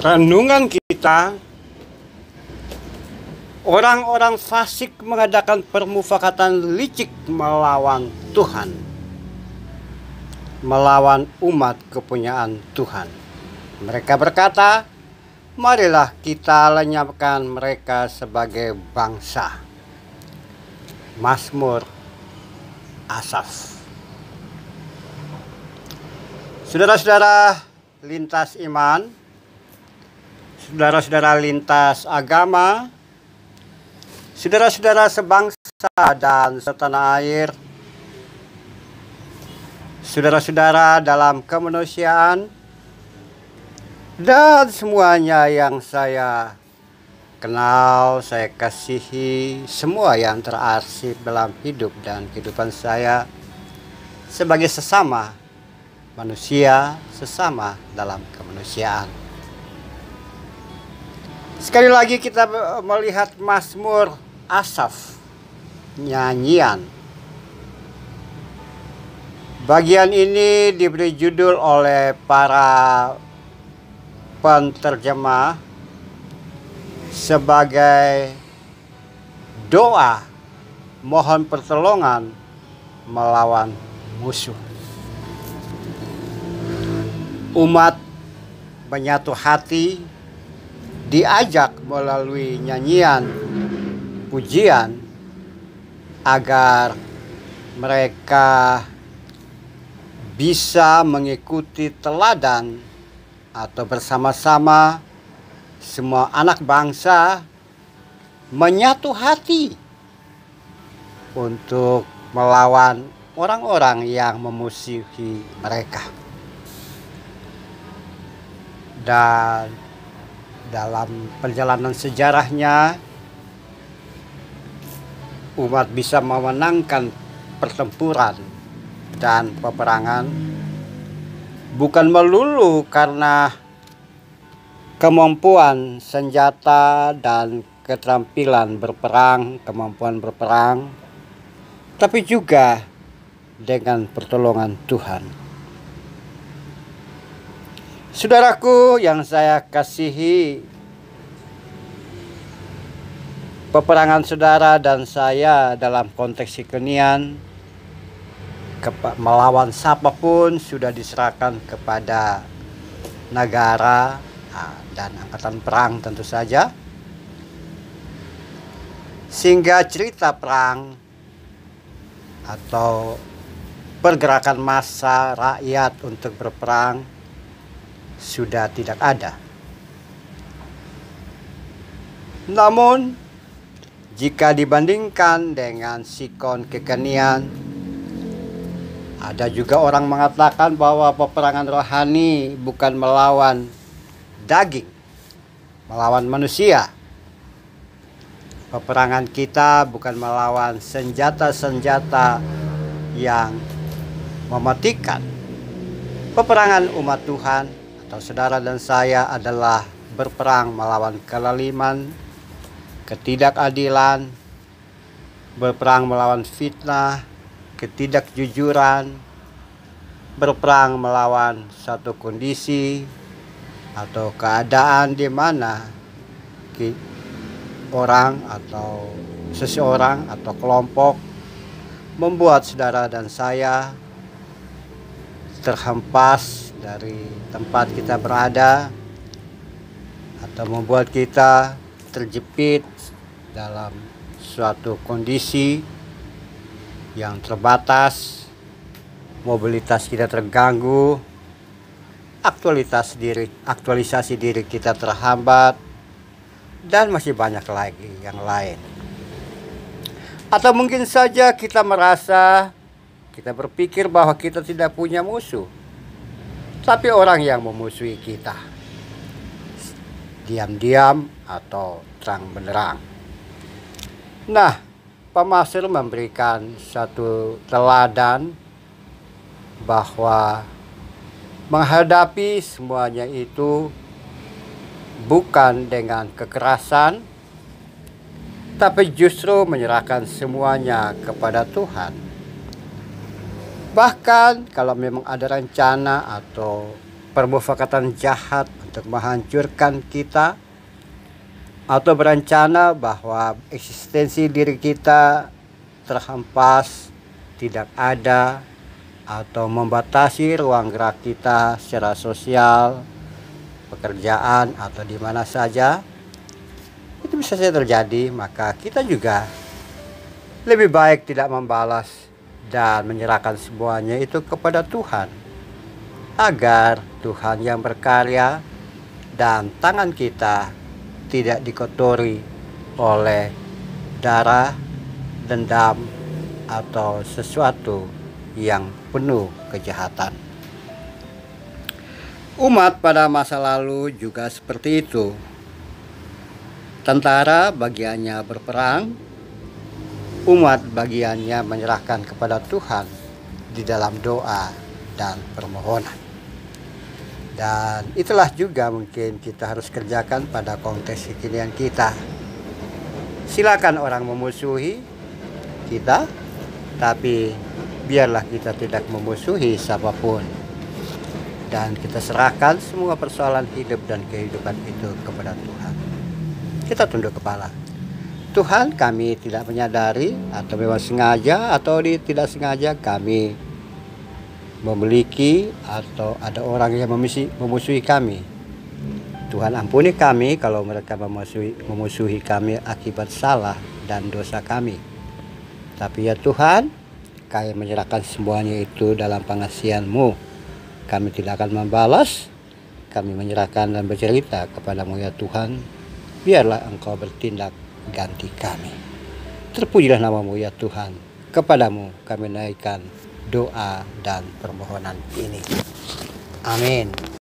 Renungan kita, orang-orang fasik mengadakan permufakatan licik melawan Tuhan, melawan umat kepunyaan Tuhan. Mereka berkata, marilah kita lenyapkan mereka sebagai bangsa. Mazmur Asaf. Saudara-saudara lintas iman, saudara-saudara lintas agama, saudara-saudara sebangsa dan setanah air, saudara-saudara dalam kemanusiaan, dan semuanya yang saya kenal, saya kasihi, semua yang terarsip dalam hidup dan kehidupan saya sebagai sesama manusia, sesama dalam kemanusiaan. Sekali lagi kita melihat Mazmur Asaf, nyanyian. Bagian ini diberi judul oleh para penterjemah sebagai doa mohon pertolongan melawan musuh. Umat menyatu hati, diajak melalui nyanyian pujian agar mereka bisa mengikuti teladan atau bersama-sama semua anak bangsa menyatu hati untuk melawan orang-orang yang memusuhi mereka. Dan dalam perjalanan sejarahnya, umat bisa memenangkan pertempuran dan peperangan bukan melulu karena kemampuan senjata dan keterampilan berperang, kemampuan berperang, tapi juga dengan pertolongan Tuhan. Saudaraku yang saya kasihi, peperangan saudara dan saya dalam konteks kekinian melawan siapapun sudah diserahkan kepada negara dan angkatan perang tentu saja, sehingga cerita perang atau pergerakan massa rakyat untuk berperang sudah tidak ada. Namun jika dibandingkan dengan sikon kekinian, ada juga orang mengatakan bahwa peperangan rohani bukan melawan daging, melawan manusia. Peperangan kita bukan melawan senjata-senjata yang mematikan. Peperangan umat Tuhan atau saudara dan saya adalah berperang melawan kelaliman, ketidakadilan, berperang melawan fitnah, ketidakjujuran, berperang melawan satu kondisi atau keadaan di mana orang atau seseorang atau kelompok membuat saudara dan saya terhempas dari tempat kita berada atau membuat kita terjepit dalam suatu kondisi yang terbatas, mobilitas kita terganggu, aktualisasi diri kita terhambat, dan masih banyak lagi yang lain. Atau mungkin saja kita merasa, kita berpikir bahwa kita tidak punya musuh, tapi orang yang memusuhi kita, diam-diam atau terang benderang. Nah, Mazmur memberikan satu teladan bahwa menghadapi semuanya itu bukan dengan kekerasan, tapi justru menyerahkan semuanya kepada Tuhan. Bahkan kalau memang ada rencana atau permufakatan jahat untuk menghancurkan kita, atau berencana bahwa eksistensi diri kita terhempas, tidak ada, atau membatasi ruang gerak kita secara sosial, pekerjaan, atau di mana saja, itu bisa saja terjadi. Maka kita juga lebih baik tidak membalas dan menyerahkan semuanya itu kepada Tuhan, agar Tuhan yang berkarya dan tangan kita tidak dikotori oleh darah, dendam, atau sesuatu yang penuh kejahatan. Umat pada masa lalu juga seperti itu. Tentara bagiannya berperang, umat bagiannya menyerahkan kepada Tuhan di dalam doa dan permohonan. Dan itulah juga mungkin kita harus kerjakan pada konteks kekinian kita. Silakan orang memusuhi kita, tapi biarlah kita tidak memusuhi siapapun. Dan kita serahkan semua persoalan hidup dan kehidupan itu kepada Tuhan. Kita tunduk kepala. Tuhan, kami tidak menyadari atau memang sengaja atau tidak sengaja kami memiliki atau ada orang yang memusuhi kami. Tuhan, ampuni kami kalau mereka memusuhi kami akibat salah dan dosa kami. Tapi ya Tuhan, kami menyerahkan semuanya itu dalam pengasihan-Mu. Kami tidak akan membalas, kami menyerahkan dan bercerita kepadamu ya Tuhan. Biarlah Engkau bertindak ganti kami. Terpujilah nama-Mu ya Tuhan. Kepadamu kami naikkan doa dan permohonan ini. Amin.